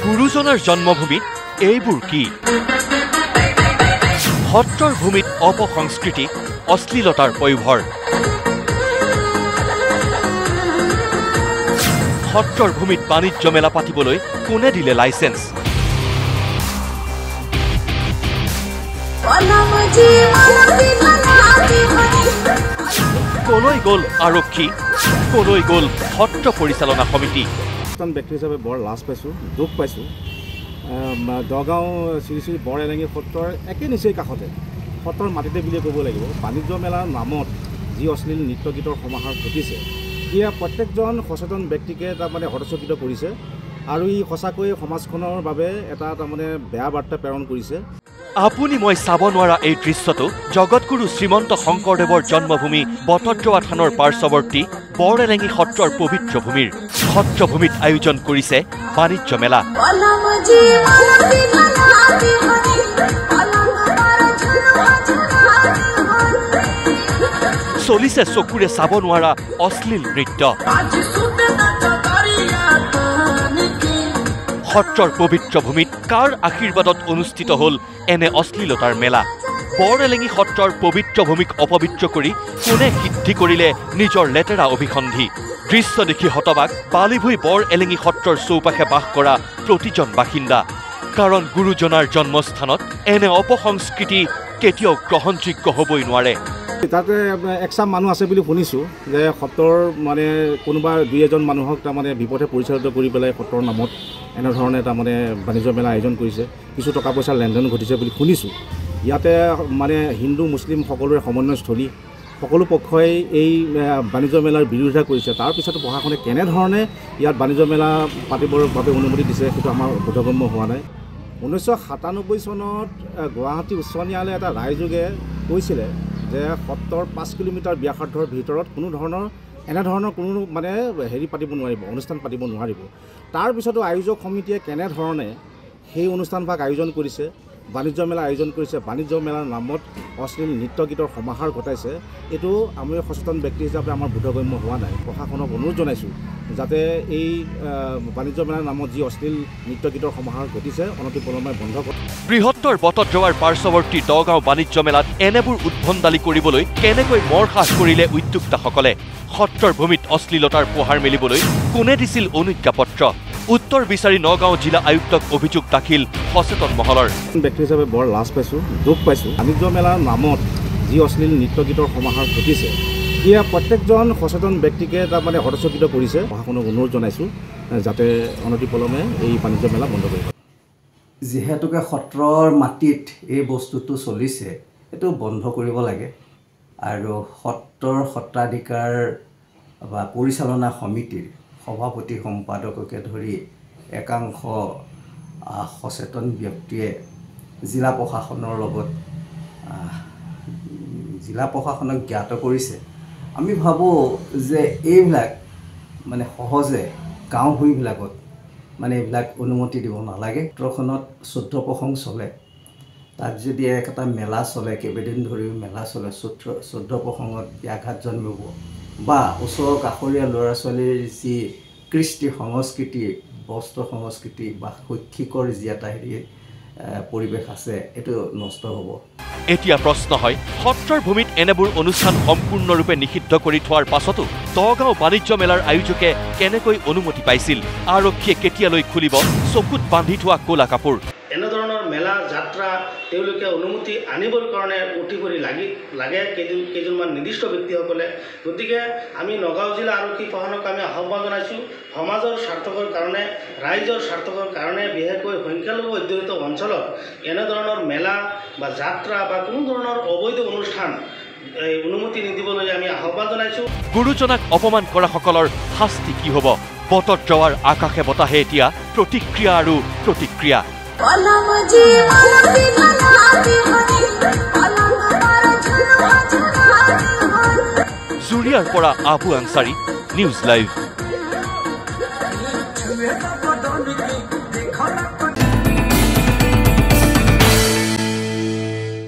গুৰুজনাৰ জন্মভূমিত এইবোৰ কি? সত্ৰৰ ভূমিত অপসংস্কৃতি, অশ্লীলতাৰ পয়োভৰ। সত্ৰৰ ভূমিত বাণিজ্য মেলা পাতিবলৈ কোনে দিলে লাইসেন্স? কলৈ গ'ল আৰক্ষী, কলৈ গ'ল সত্ৰ পৰিচালনা সমিতি? ব্যক্তি হিচাপে বৰ লাজ পাইছোঁ, দুখ পাইছোঁ। দগাঁও শ্ৰী শ্ৰী বৰ এলেঙি সত্ৰৰ একে নিচেই কাষতে সত্ৰৰ মাটিতে বুলিয়ে ক'ব লাগিব বাণিজ্য মেলাৰ নামত যি অশ্লীল নৃত্য গীতৰ সমাহাৰ ঘটিছে, ইয়ে প্ৰত্যেকজন সচেতন ব্যক্তিকে তাৰমানে হতচকিত কৰিছে আৰু ই সঁচাকৈয়ে সমাজখনৰ বাবে এটা তাৰমানে বেয়া বাৰ্তা প্ৰেৰণ কৰিছে। আপুনি মই চাব নোৱাৰা এই দৃশ্যটো জগতগুৰু শ্ৰীমন্ত শংকৰদেৱৰ জন্মভূমি বটদ্ৰৱা থানৰ পাৰ্শ্বৱৰ্তী বৰ এলেঙি সত্ৰৰ পবিত্ৰ ভূমিৰ সত্ৰভূমিত আয়োজন কৰিছে বাণিজ্য মেলা। চলিছে চকুৰে চাব নোৱাৰা অশ্লীল নৃত্য। সত্ৰৰ পবিত্ৰ ভূমিত কাৰ আশীৰ্বাদত অনুষ্ঠিত হ'ল এনে অশ্লীলতাৰ মেলা? বৰ এলেঙি সত্ৰৰ পবিত্ৰ ভূমিক অপবিত্ৰ কৰি কোনে সিদ্ধি কৰিলে নিজৰ লেতেৰা অভিসন্ধি? দৃশ্য দেখি হতবাক বালিভূই বৰ এলেঙি সত্ৰৰ চৌপাশে বাস কৰা প্ৰতিজন বাসিন্দা। কাৰণ গুৰুজনাৰ জন্মস্থানত এনে অপসংস্কৃতি কেতিয়াও গ্ৰহণযোগ্য হ'বই নোৱাৰে। তাতে একচাম মানুহ আছে বুলি শুনিছোঁ যে সত্ৰৰ মানে কোনোবা দুই এজন মানুহক তাৰমানে বিপথে পৰিচালিত কৰি পেলাই সত্ৰৰ নামত এনেধৰণে তাৰমানে বাণিজ্য মেলা আয়োজন কৰিছে, কিছু টকা পইচাৰ লেনদেন ঘটিছে বুলি শুনিছোঁ। ইয়াতে মানে হিন্দু মুছলিম সকলোৰে সমন্বয়স্থলী, সকলো পক্ষই এই বাণিজ্য মেলাৰ বিৰোধিতা কৰিছে। তাৰপিছতো প্ৰশাসনে কেনেধৰণে ইয়াত বাণিজ্য মেলা পাতিবৰ বাবে অনুমতি দিছে সেইটো আমাৰ বোধগম্য হোৱা নাই। 1997 চনত গুৱাহাটী উচ্চ ন্যায়ালয়ে এটা ৰায়যোগে কৈছিলে যে সত্ৰৰ 5 কিলোমিটাৰ ব্যাসাৰ্ধৰ ভিতৰত এনেধৰণৰ কোনো মানে পাতিব নোৱাৰিব, অনুষ্ঠান পাতিব নোৱাৰিব। তাৰপিছতো আয়োজক সমিতিয়ে কেনেধৰণে সেই অনুষ্ঠানভাগ আয়োজন কৰিছে, বাণিজ্য মেলা আয়োজন কৰিছে, বাণিজ্য মেলাৰ নামত অশ্লীল নৃত্য গীতৰ সমাহাৰ ঘটাইছে, এইটো আমি সচেতন ব্যক্তি হিচাপে আমাৰ বোধগম্য হোৱা নাই। প্ৰশাসনক অনুৰোধ জনাইছোঁ যাতে এই বাণিজ্য মেলাৰ নামত যি অশ্লীল নৃত্য গীতৰ সমাহাৰ ঘটিছে অনতিপলমে বন্ধ কৰে। বৃহত্তৰ বটদ্ৰৱাৰ পাৰ্শ্বৱৰ্তী দগাঁও বাণিজ্য মেলাত এনেবোৰ উদ্ভণ্ডালি কৰিবলৈ কেনেকৈ মৰসাজ কৰিলে উদ্যোক্তাসকলে? সত্ৰৰ ভূমিত অশ্লীলতাৰ পোহাৰ মেলিবলৈ কোনে দিছিল অনুজ্ঞাপত্ৰ? উত্তৰ বিচাৰি নগাঁও জিলা আয়ুক্তক অভিযোগ দাখিল সচেতন মহলৰ। ব্যক্তি হিচাপে বৰ লাজ পাইছোঁ, দুখ পাইছোঁ। বাণিজ্য মেলাৰ নামত যি অশ্লীল নৃত্য গীতৰ সমাহাৰ ঘটিছে, ইয়ে প্ৰত্যেকজন সচেতন ব্যক্তিকে তাৰমানে হতচকিত কৰিছে। প্ৰশাসনক অনুৰোধ জনাইছোঁ যাতে অনতিপলমে এই বাণিজ্য মেলা বন্ধ কৰিব। যিহেতুকে সত্ৰৰ মাটিত এই বস্তুটো চলিছে, এইটো বন্ধ কৰিব লাগে আৰু সত্ৰৰ সত্ৰাধিকাৰ বা পৰিচালনা সমিতিৰ সভাপতি সম্পাদককে ধৰি একাংশ সচেতন ব্যক্তিয়ে জিলা প্ৰশাসনৰ লগত জিলা প্ৰশাসনক জ্ঞাত কৰিছে। আমি ভাবোঁ যে এইবিলাক মানে সহজে গাঁও ভূঁইবিলাকত মানে এইবিলাক অনুমতি দিব নালাগে। সত্ৰখনত 14 প্ৰসং চলে, তাত যদি এটা মেলা চলে, কেইবাদিন ধৰি মেলা চলে, 14 প্ৰসংগত ব্যাঘাত জন্মিব বা ওচৰৰ কাষৰীয়া ল'ৰা ছোৱালীৰ যি কৃষ্টি সংস্কৃতি, বস্ত্ৰ সংস্কৃতি বা শৈক্ষিকৰ যি এটা পৰিৱেশ আছে, এইটো নষ্ট হ'ব। এতিয়া প্ৰশ্ন হয়, সত্ৰৰ ভূমিত এনেবোৰ অনুষ্ঠান সম্পূৰ্ণৰূপে নিষিদ্ধ কৰি থোৱাৰ পাছতো দগাঁও বাণিজ্য মেলাৰ আয়োজকে কেনেকৈ অনুমতি পাইছিল? আৰক্ষীয়ে কেতিয়ালৈ খুলিব চকুত বান্ধি থোৱা ক'লা কাপোৰ? এনেধৰণৰ মেলা যাত্ৰা তেওঁলোকে অনুমতি আনিবৰ কাৰণে উঠি পৰি লাগে কেইজনমান নিৰ্দিষ্ট ব্যক্তিসকলে। গতিকে আমি নগাঁও জিলা আৰক্ষী প্ৰশাসনক আমি আহ্বান জনাইছোঁ, সমাজৰ স্বাৰ্থকৰ কাৰণে, ৰাইজৰ স্বাৰ্থকৰ কাৰণে, বিশেষকৈ সংখ্যালঘু অধ্যুষিত অঞ্চলত এনেধৰণৰ মেলা বা যাত্ৰা বা কোনো ধৰণৰ অবৈধ অনুষ্ঠান অনুমতি নিদিবলৈ আমি আহ্বান জনাইছোঁ। গুৰুজনাক অপমান কৰা সকলৰ শাস্তি কি হ'ব? বটদ্ৰৱাৰ আকাশে বতাহে এতিয়া প্ৰতিক্ৰিয়া আৰু প্ৰতিক্ৰিয়া। জুৰিয়াৰ পৰা আবু আনচাৰী, নিউজ লাইভ।